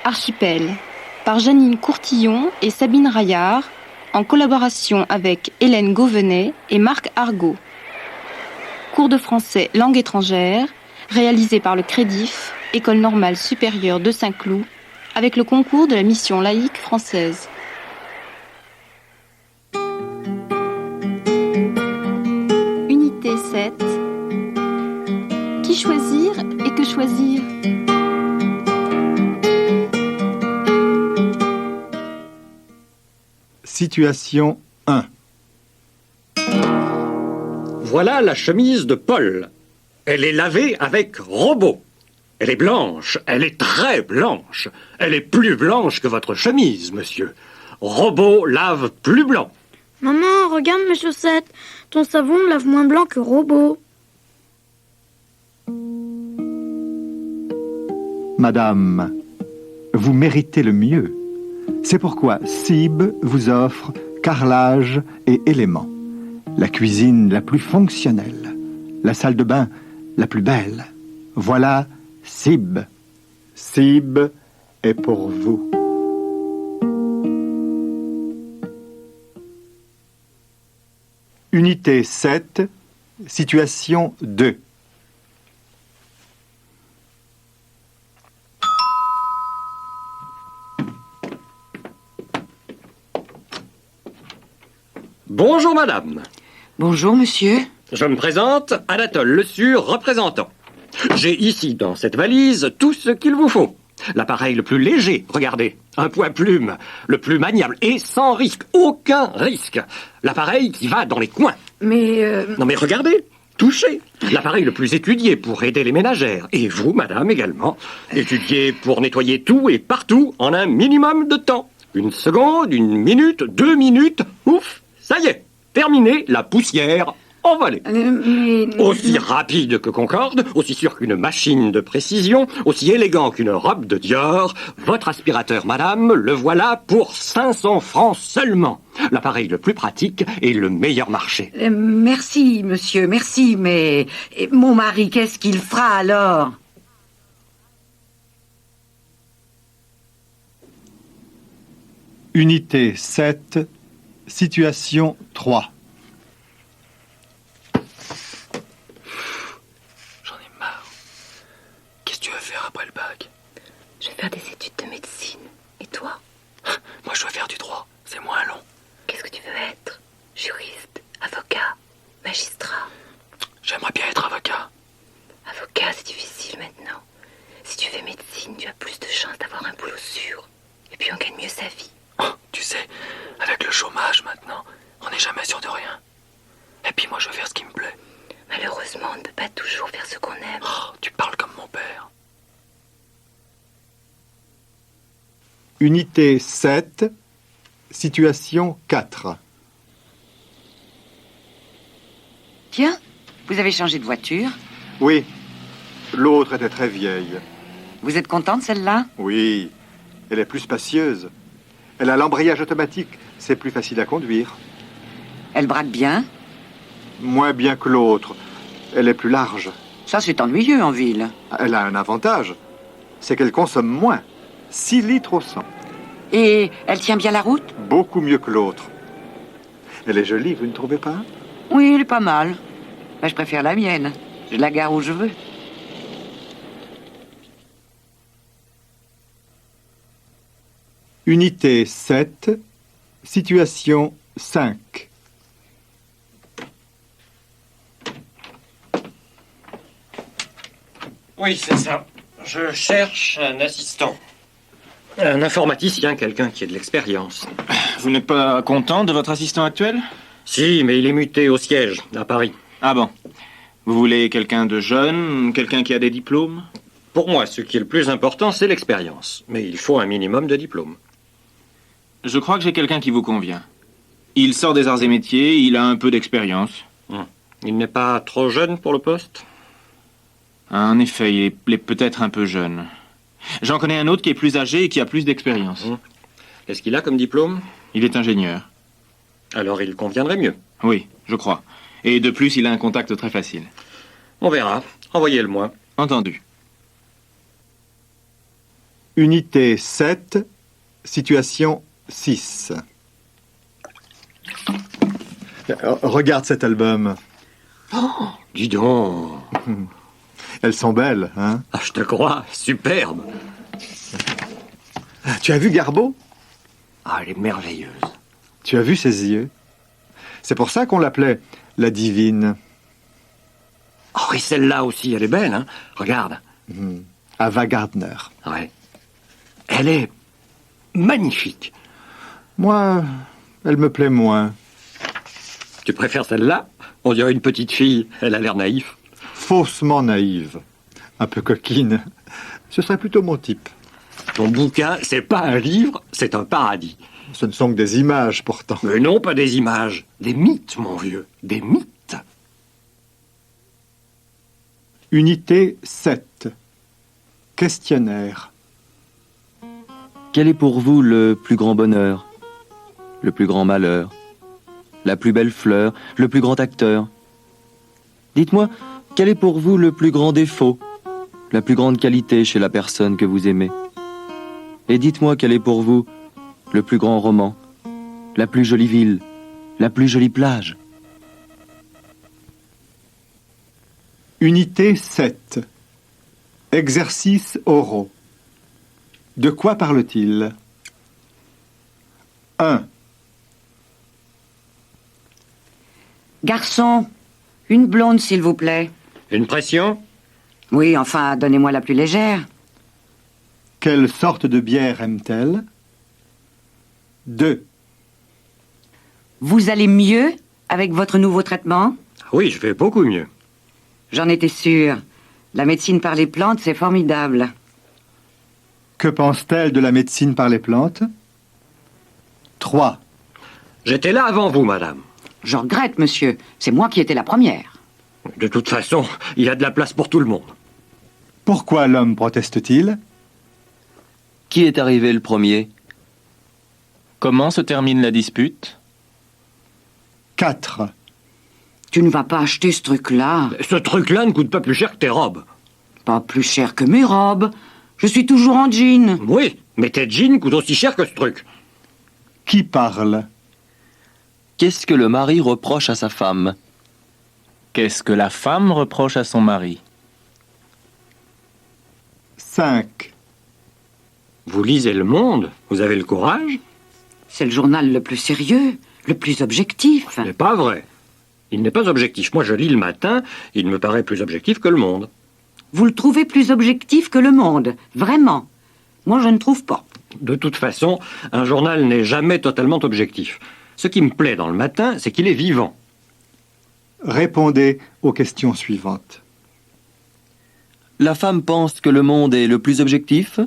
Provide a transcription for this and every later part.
Archipel, par Janine Courtillon et Sabine Raillard, en collaboration avec Hélène Gauvenet et Marc Argot. Cours de français langue étrangère, réalisé par le Crédif, École normale supérieure de Saint-Cloud, avec le concours de la mission laïque française. Unité 7. Qui choisir et que choisir ? Situation 1. Voilà la chemise de Paul. Elle est lavée avec robot. Elle est blanche, elle est très blanche. Elle est plus blanche que votre chemise, monsieur. Robot lave plus blanc. Maman, regarde mes chaussettes. Ton savon lave moins blanc que robot. Madame, vous méritez le mieux. C'est pourquoi Sib vous offre carrelage et éléments. La cuisine la plus fonctionnelle. La salle de bain la plus belle. Voilà Sib. Sib est pour vous. Unité 7, situation 2. Bonjour, madame. Bonjour, monsieur. Je me présente, Anatole Le Sûr, représentant. J'ai ici, dans cette valise, tout ce qu'il vous faut. L'appareil le plus léger, regardez, un poids-plume, le plus maniable et sans risque, aucun risque. L'appareil qui va dans les coins. Non mais regardez, touchez. L'appareil le plus étudié pour aider les ménagères. Et vous, madame, également. Étudié pour nettoyer tout et partout en un minimum de temps. 1 seconde, 1 minute, 2 minutes, ouf, ça y est, terminé, la poussière envolée. Aussi rapide que Concorde, aussi sûr qu'une machine de précision, aussi élégant qu'une robe de Dior, votre aspirateur, madame, le voilà pour 500 francs seulement. L'appareil le plus pratique et le meilleur marché. Merci, monsieur, merci, mais mon mari, qu'est-ce qu'il fera alors? Unité 7, situation 3. J'en ai marre. Qu'est-ce que tu vas faire après le bac? Je vais faire des études de médecine. Et toi? Moi, je dois faire du droit. C'est moins long. Qu'est-ce que tu veux être? Juriste, avocat, magistrat? J'aimerais bien être avocat. Avocat, c'est difficile maintenant. Si tu fais médecine, tu as plus de chances d'avoir un boulot sûr. Et puis on gagne mieux sa vie. Oh, tu sais, avec le chômage maintenant, on n'est jamais sûr de rien. Et puis moi, je veux faire ce qui me plaît. Malheureusement, on ne peut pas toujours faire ce qu'on aime. Oh, tu parles comme mon père. Unité 7, situation 4. Tiens, vous avez changé de voiture? Oui, l'autre était très vieille. Vous êtes content de celle-là? Oui, elle est plus spacieuse. Elle a l'embrayage automatique, c'est plus facile à conduire. Elle braque bien? Moins bien que l'autre, elle est plus large. Ça, c'est ennuyeux en ville. Elle a un avantage, c'est qu'elle consomme moins, 6 litres au 100. Et elle tient bien la route? Beaucoup mieux que l'autre. Elle est jolie, vous ne trouvez pas? Oui, elle est pas mal. Mais je préfère la mienne. Je la gare où je veux. Unité 7, situation 5. Oui, c'est ça. Je cherche un assistant. Un informaticien, quelqu'un qui ait de l'expérience. Vous n'êtes pas content de votre assistant actuel? Si, mais il est muté au siège, à Paris. Ah bon. Vous voulez quelqu'un de jeune, quelqu'un qui a des diplômes? Pour moi, ce qui est le plus important, c'est l'expérience. Mais il faut un minimum de diplôme. Je crois que j'ai quelqu'un qui vous convient. Il sort des arts et métiers, il a un peu d'expérience. Il n'est pas trop jeune pour le poste? En effet, il est peut-être un peu jeune. J'en connais un autre qui est plus âgé et qui a plus d'expérience. Qu'est-ce qu'il a comme diplôme? Il est ingénieur. Alors il conviendrait mieux. Oui, je crois. Et de plus, il a un contact très facile. On verra. Envoyez-le-moi. Entendu. Unité 7, situation 6. Regarde cet album. Dis donc. Elles sont belles, hein? Ah, je te crois, superbe. Tu as vu Garbeau? Ah, elle est merveilleuse. Tu as vu ses yeux? C'est pour ça qu'on l'appelait la divine. Oh, et celle-là aussi, elle est belle, hein? Regarde. Ava Gardner. Ouais. Elle est magnifique. Moi, elle me plaît moins. Tu préfères celle-là? On dirait une petite fille. Elle a l'air naïve. Faussement naïve. Un peu coquine. Ce serait plutôt mon type. Ton bouquin, c'est pas un livre, c'est un paradis. Ce ne sont que des images, pourtant. Mais non, pas des images. Des mythes, mon vieux. Des mythes. Unité 7. Questionnaire. Quel est pour vous le plus grand bonheur, le plus grand malheur, la plus belle fleur, le plus grand acteur? Dites-moi, quel est pour vous le plus grand défaut, la plus grande qualité chez la personne que vous aimez? Et dites-moi quel est pour vous le plus grand roman, la plus jolie ville, la plus jolie plage? Unité 7. Exercices oraux. De quoi parle-t-il? 1. Garçon, une blonde, s'il vous plaît. Une pression? Oui, enfin, donnez-moi la plus légère. Quelle sorte de bière aime-t-elle? 2. Vous allez mieux avec votre nouveau traitement? Oui, je vais beaucoup mieux. J'en étais sûre. La médecine par les plantes, c'est formidable. Que pense-t-elle de la médecine par les plantes? 3. J'étais là avant vous, madame. Je regrette, monsieur. C'est moi qui étais la première. De toute façon, il y a de la place pour tout le monde. Pourquoi l'homme proteste-t-il? Qui est arrivé le premier? Comment se termine la dispute? 4. Tu ne vas pas acheter ce truc-là. Ce truc-là ne coûte pas plus cher que tes robes. Pas plus cher que mes robes. Je suis toujours en jean. Oui, mais tes jeans coûtent aussi cher que ce truc. Qui parle? Qu'est-ce que le mari reproche à sa femme? Qu'est-ce que la femme reproche à son mari? 5. Vous lisez Le Monde? Vous avez le courage? C'est le journal le plus sérieux, le plus objectif. Ce n'est pas vrai. Il n'est pas objectif. Moi, je lis Le Matin. Il me paraît plus objectif que Le Monde. Vous le trouvez plus objectif que Le Monde, vraiment? Moi, je ne trouve pas. De toute façon, un journal n'est jamais totalement objectif. Ce qui me plaît dans Le Matin, c'est qu'il est vivant. Répondez aux questions suivantes. La femme pense que le monde est le plus objectif?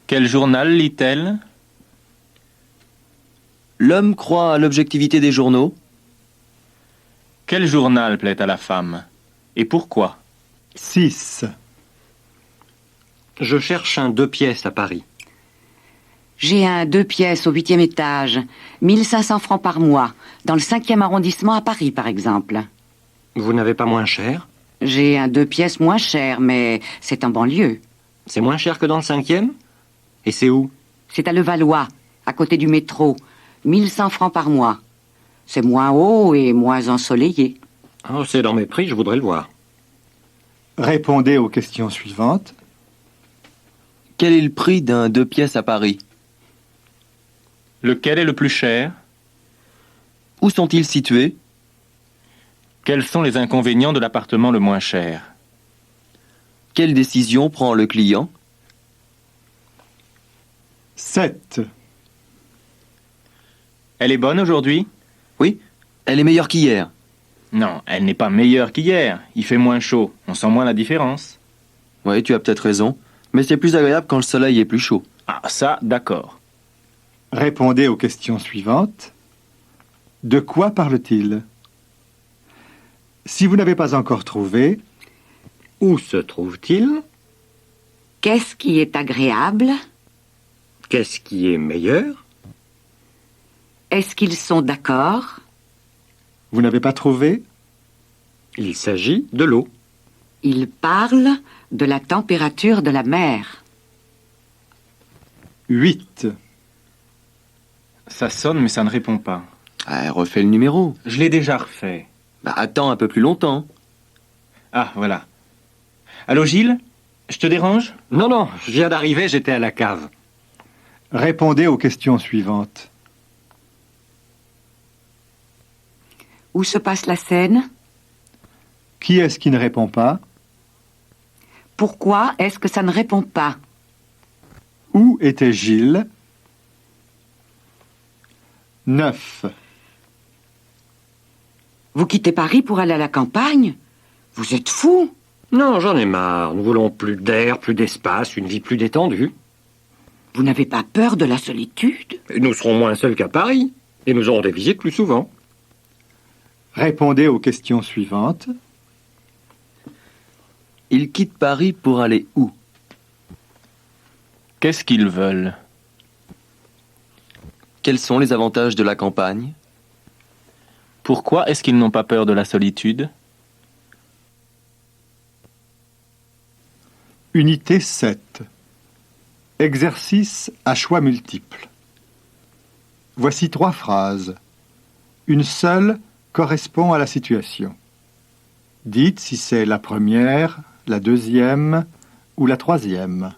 Quel journal lit-elle? L'homme croit à l'objectivité des journaux? Quel journal plaît à la femme? Et pourquoi? 6. Je cherche un 2 pièces à Paris. J'ai un 2 pièces au 8e étage, 1500 francs par mois, dans le 5e arrondissement à Paris, par exemple. Vous n'avez pas moins cher? J'ai un 2 pièces moins cher, mais c'est en banlieue. C'est moins cher que dans le 5e? Et c'est où? C'est à Levallois, à côté du métro, 1100 francs par mois. C'est moins haut et moins ensoleillé. Oh, c'est dans mes prix, je voudrais le voir. Répondez aux questions suivantes. Quel est le prix d'un 2 pièces à Paris? Lequel est le plus cher? Où sont-ils situés? Quels sont les inconvénients de l'appartement le moins cher? Quelle décision prend le client? 7. Elle est bonne aujourd'hui? Oui, elle est meilleure qu'hier. Non, elle n'est pas meilleure qu'hier. Il fait moins chaud. On sent moins la différence. Oui, tu as peut-être raison. Mais c'est plus agréable quand le soleil est plus chaud. Ah, ça, d'accord. Répondez aux questions suivantes. De quoi parle-t-il? Si vous n'avez pas encore trouvé, Où se trouve-t-il? Qu'est-ce qui est agréable? Qu'est-ce qui est meilleur? Est-ce qu'ils sont d'accord? vous n'avez pas trouvé? Il s'agit de l'eau. Ils parlent de la température de la mer. 8. Ça sonne, mais ça ne répond pas. Ah, refais le numéro. Je l'ai déjà refait. Bah, attends un peu plus longtemps. Ah, voilà. Allô, Gilles? Je te dérange? Non, non, je viens d'arriver, j'étais à la cave. Répondez aux questions suivantes. Où se passe la scène? Qui est-ce qui ne répond pas? Pourquoi est-ce que ça ne répond pas? Où était Gilles? 9. Vous quittez Paris pour aller à la campagne? Vous êtes fou? Non, j'en ai marre. Nous voulons plus d'air, plus d'espace, une vie plus détendue. Vous n'avez pas peur de la solitude? Et nous serons moins seuls qu'à Paris. Et nous aurons des visites plus souvent. Répondez aux questions suivantes. Ils quittent Paris pour aller où? Qu'est-ce qu'ils veulent? Quels sont les avantages de la campagne? Pourquoi est-ce qu'ils n'ont pas peur de la solitude? Unité 7. Exercice à choix multiples. Voici 3 phrases. Une seule correspond à la situation. Dites si c'est la première, la deuxième ou la troisième.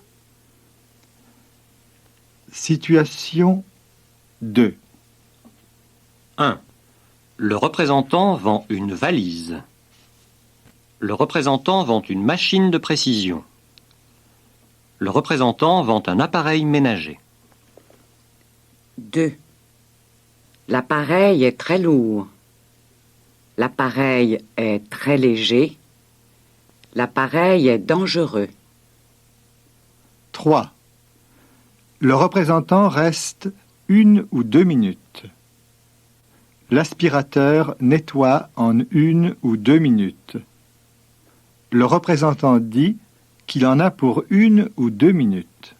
Situation 2. 1. Le représentant vend une valise. Le représentant vend une machine de précision. Le représentant vend un appareil ménager. 2. L'appareil est très lourd. L'appareil est très léger. L'appareil est dangereux. 3. Le représentant reste 1 ou 2 minutes. L'aspirateur nettoie en 1 ou 2 minutes. Le représentant dit qu'il en a pour 1 ou 2 minutes.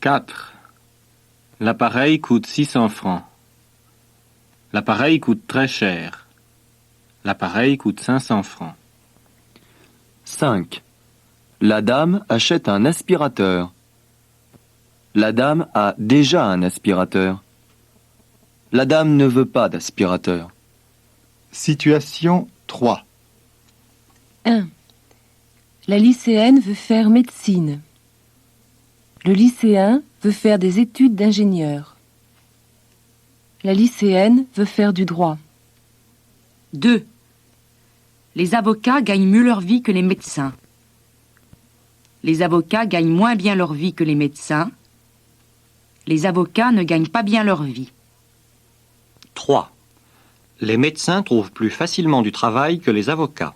4. L'appareil coûte 600 francs. L'appareil coûte très cher. L'appareil coûte 500 francs. 5. La dame achète un aspirateur. La dame a déjà un aspirateur. La dame ne veut pas d'aspirateur. Situation 3. 1. La lycéenne veut faire médecine. Le lycéen veut faire des études d'ingénieur. La lycéenne veut faire du droit. 2. Les avocats gagnent mieux leur vie que les médecins. Les avocats gagnent moins bien leur vie que les médecins. Les avocats ne gagnent pas bien leur vie. 3. Les médecins trouvent plus facilement du travail que les avocats.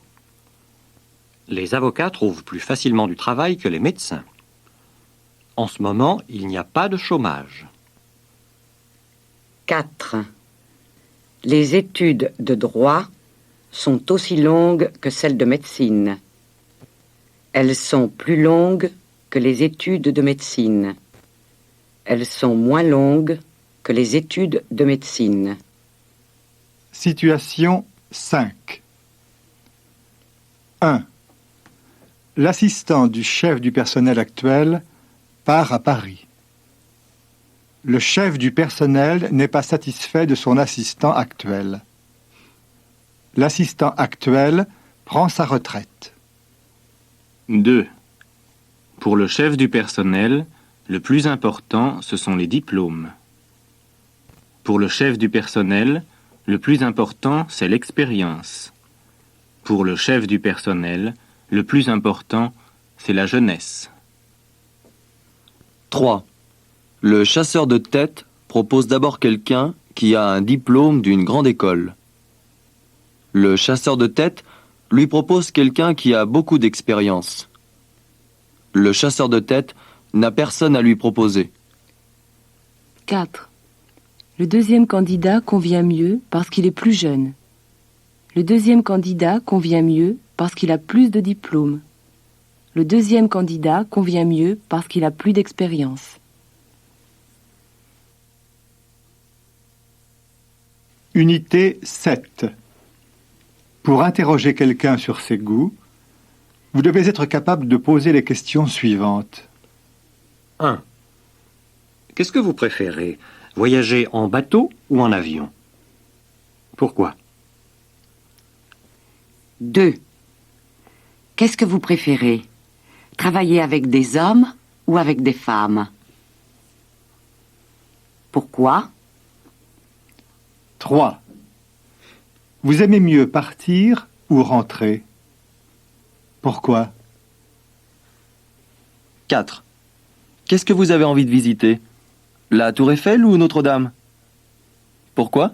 Les avocats trouvent plus facilement du travail que les médecins. En ce moment, il n'y a pas de chômage. 4. Les études de droit sont aussi longues que celles de médecine. Elles sont plus longues que les études de médecine. Elles sont moins longues que les études de médecine. Situation 5. 1. L'assistant du chef du personnel actuel part à Paris. Le chef du personnel n'est pas satisfait de son assistant actuel. L'assistant actuel prend sa retraite. 2. Pour le chef du personnel, le plus important, ce sont les diplômes. Pour le chef du personnel, le plus important, c'est l'expérience. Pour le chef du personnel, le plus important, c'est la jeunesse. 3. Le chasseur de tête propose d'abord quelqu'un qui a un diplôme d'une grande école. Le chasseur de tête lui propose quelqu'un qui a beaucoup d'expérience. Le chasseur de tête n'a personne à lui proposer. 4. Le deuxième candidat convient mieux parce qu'il est plus jeune. Le deuxième candidat convient mieux parce qu'il a plus de diplômes. Le deuxième candidat convient mieux parce qu'il a plus d'expérience. Unité 7. Pour interroger quelqu'un sur ses goûts, vous devez être capable de poser les questions suivantes. 1. Qu'est-ce que vous préférez? Voyager en bateau ou en avion? Pourquoi? 2. Qu'est-ce que vous préférez? Travailler avec des hommes ou avec des femmes? Pourquoi? 3. Vous aimez mieux partir ou rentrer? Pourquoi? 4. Qu'est-ce que vous avez envie de visiter? La Tour Eiffel ou Notre-Dame? Pourquoi?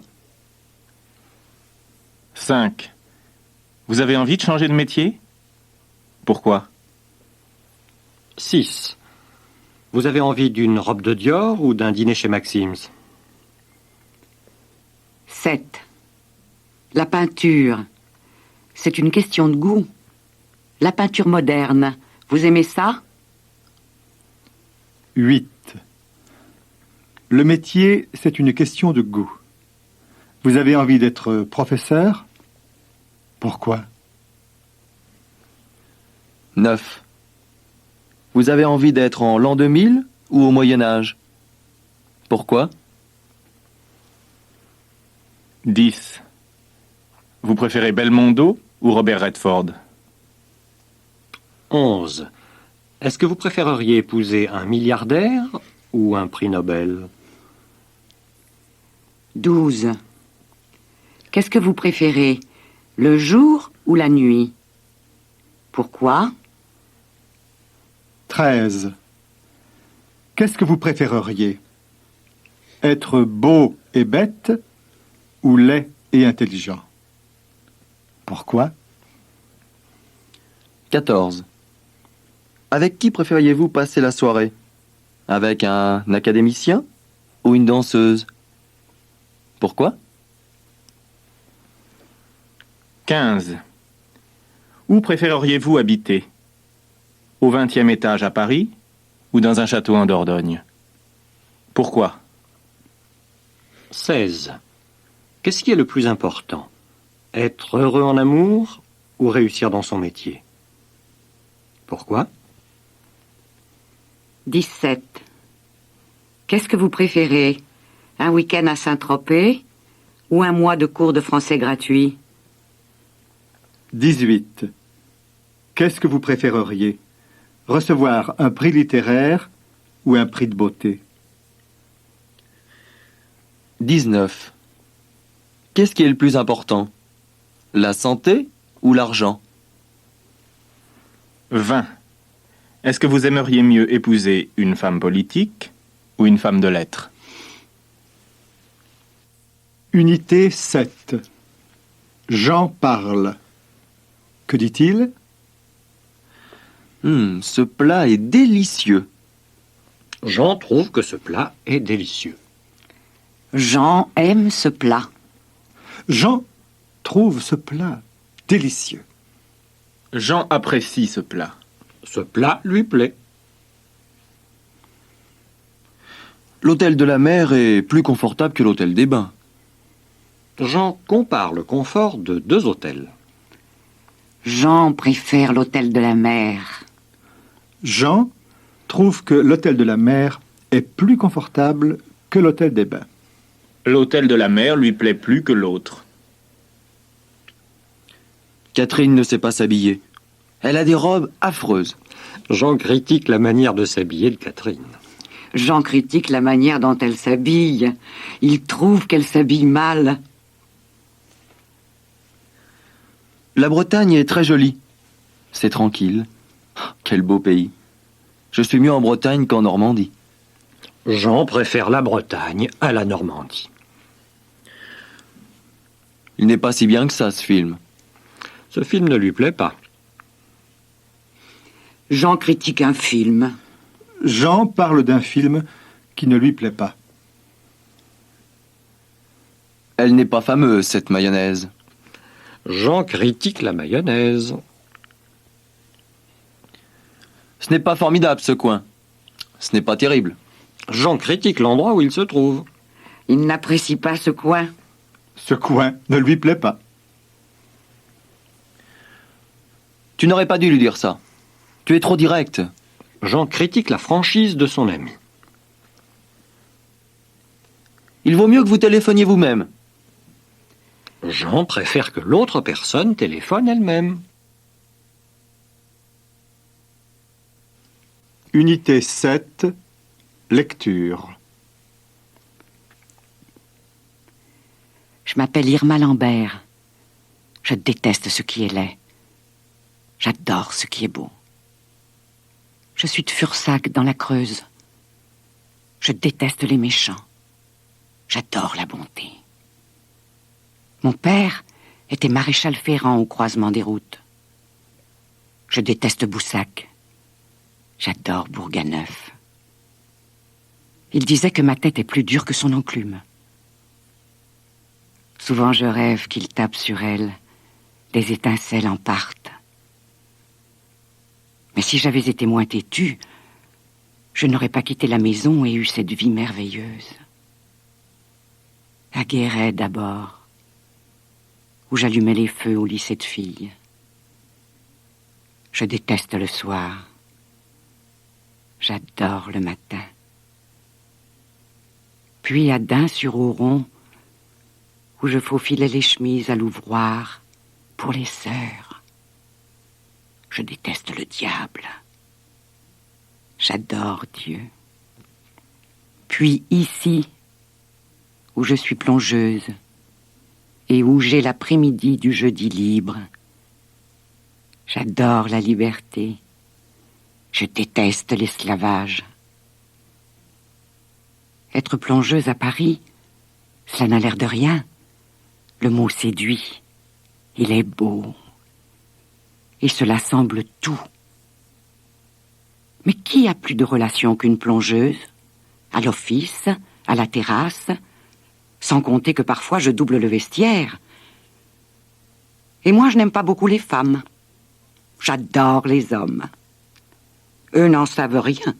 5. Vous avez envie de changer de métier? Pourquoi? 6. Vous avez envie d'une robe de Dior ou d'un dîner chez Maxim's? 7. La peinture. C'est une question de goût. La peinture moderne. Vous aimez ça? 8. Le métier, c'est une question de goût. Vous avez envie d'être professeur? Pourquoi? 9. Vous avez envie d'être en l'an 2000 ou au Moyen-Âge? Pourquoi? 10. Vous préférez Belmondo ou Robert Redford? 11. Est-ce que vous préféreriez épouser un milliardaire ou un prix Nobel? 12. Qu'est-ce que vous préférez? Le jour ou la nuit? Pourquoi? 13. Qu'est-ce que vous préféreriez? Être beau et bête ou laid et intelligent? Pourquoi? 14. Avec qui préfériez-vous passer la soirée? Avec un académicien ou une danseuse? Pourquoi? 15. Où préféreriez-vous habiter? Au 20e étage à Paris ou dans un château en Dordogne? Pourquoi? 16. Qu'est-ce qui est le plus important? Être heureux en amour ou réussir dans son métier? Pourquoi? 17. Qu'est-ce que vous préférez? Un week-end à Saint-Tropez ou un mois de cours de français gratuit? 18. Qu'est-ce que vous préféreriez? Recevoir un prix littéraire ou un prix de beauté? 19. Qu'est-ce qui est le plus important? La santé ou l'argent? 20. Est-ce que vous aimeriez mieux épouser une femme politique ou une femme de lettres? Unité 7. Jean parle. Que dit-il? Ce plat est délicieux. Jean trouve que ce plat est délicieux. Jean aime ce plat. Jean trouve ce plat délicieux. Jean apprécie ce plat. Ce plat lui plaît. L'hôtel de la mer est plus confortable que l'hôtel des bains. Jean compare le confort de 2 hôtels. Jean préfère l'hôtel de la mer. Jean trouve que l'hôtel de la mer est plus confortable que l'hôtel des bains. L'hôtel de la mer lui plaît plus que l'autre. Catherine ne sait pas s'habiller. Elle a des robes affreuses. Jean critique la manière de s'habiller de Catherine. Jean critique la manière dont elle s'habille. Il trouve qu'elle s'habille mal. La Bretagne est très jolie. C'est tranquille. Quel beau pays. Je suis mieux en Bretagne qu'en Normandie. Jean préfère la Bretagne à la Normandie. Il n'est pas si bien que ça, ce film. Ce film ne lui plaît pas. Jean critique un film. Jean parle d'un film qui ne lui plaît pas. Elle n'est pas fameuse, cette mayonnaise. Jean critique la mayonnaise. Ce n'est pas formidable, ce coin. Ce n'est pas terrible. Jean critique l'endroit où il se trouve. Il n'apprécie pas ce coin. Ce coin ne lui plaît pas. Tu n'aurais pas dû lui dire ça. Tu es trop direct. Jean critique la franchise de son ami. Il vaut mieux que vous téléphoniez vous-même. Jean préfère que l'autre personne téléphone elle-même. Unité 7, lecture. Je m'appelle Irma Lambert. Je déteste ce qui est laid. J'adore ce qui est beau. Je suis de Fursac, dans la Creuse. Je déteste les méchants. J'adore la bonté. Mon père était maréchal ferrant au croisement des routes. Je déteste Boussac. J'adore Bourganeuf. Il disait que ma tête est plus dure que son enclume. Souvent je rêve qu'il tape sur elle, les étincelles en partent. Mais si j'avais été moins têtue, je n'aurais pas quitté la maison et eu cette vie merveilleuse. À Guéret d'abord, où j'allumais les feux au lycée de filles. Je déteste le soir. J'adore le matin. Puis à Dain-sur-Auron, où je faufilais les chemises à l'ouvroir pour les sœurs. Je déteste le diable. J'adore Dieu. Puis ici, où je suis plongeuse et où j'ai l'après-midi du jeudi libre. J'adore la liberté. Je déteste l'esclavage. Être plongeuse à Paris, ça n'a l'air de rien. Le mot séduit. Il est beau. Et cela semble tout. Mais qui a plus de relation qu'une plongeuse? À l'office, à la terrasse, sans compter que parfois je double le vestiaire. Et moi, je n'aime pas beaucoup les femmes. J'adore les hommes. Eux n'en savent rien.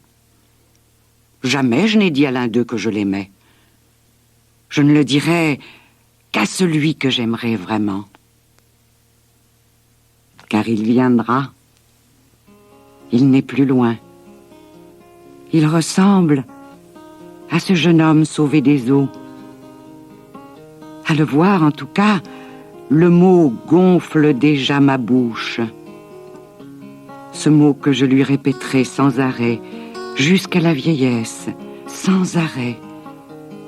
Jamais je n'ai dit à l'un d'eux que je l'aimais. Je ne le dirai qu'à celui que j'aimerais vraiment. Car il viendra. Il n'est plus loin. Il ressemble à ce jeune homme sauvé des eaux. À le voir, en tout cas, le mot gonfle déjà ma bouche. Ce mot que je lui répéterai sans arrêt, jusqu'à la vieillesse, sans arrêt.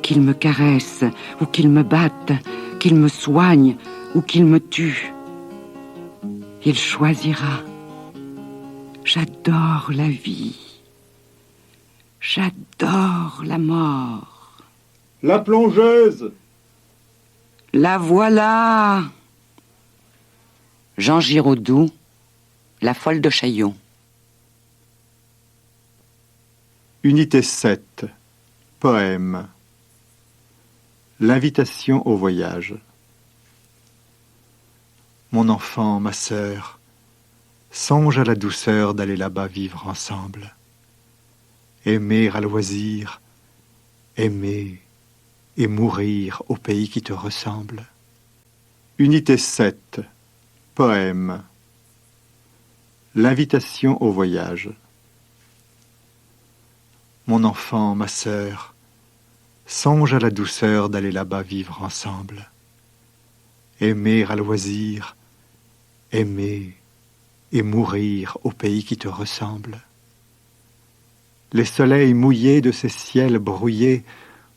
Qu'il me caresse, ou qu'il me batte, qu'il me soigne, ou qu'il me tue. Il choisira. J'adore la vie. J'adore la mort. La plongeuse! La voilà! Jean Giraudoux, La folle de Chaillot. Unité 7, poème. L'invitation au voyage. Mon enfant, ma sœur, songe à la douceur d'aller là-bas vivre ensemble. Aimer à loisir, aimer et mourir au pays qui te ressemble. Unité 7, poème. L'invitation au voyage. Mon enfant, ma sœur, songe à la douceur d'aller là-bas vivre ensemble. Aimer à loisir, aimer et mourir au pays qui te ressemble. Les soleils mouillés de ces ciels brouillés,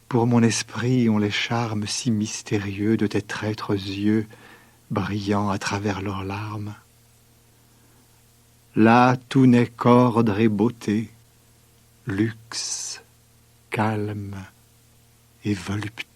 pour mon esprit ont les charmes si mystérieux de tes traîtres yeux, brillant à travers leurs larmes. Là, tout n'est qu'ordre et beauté, luxe, calme et volupté.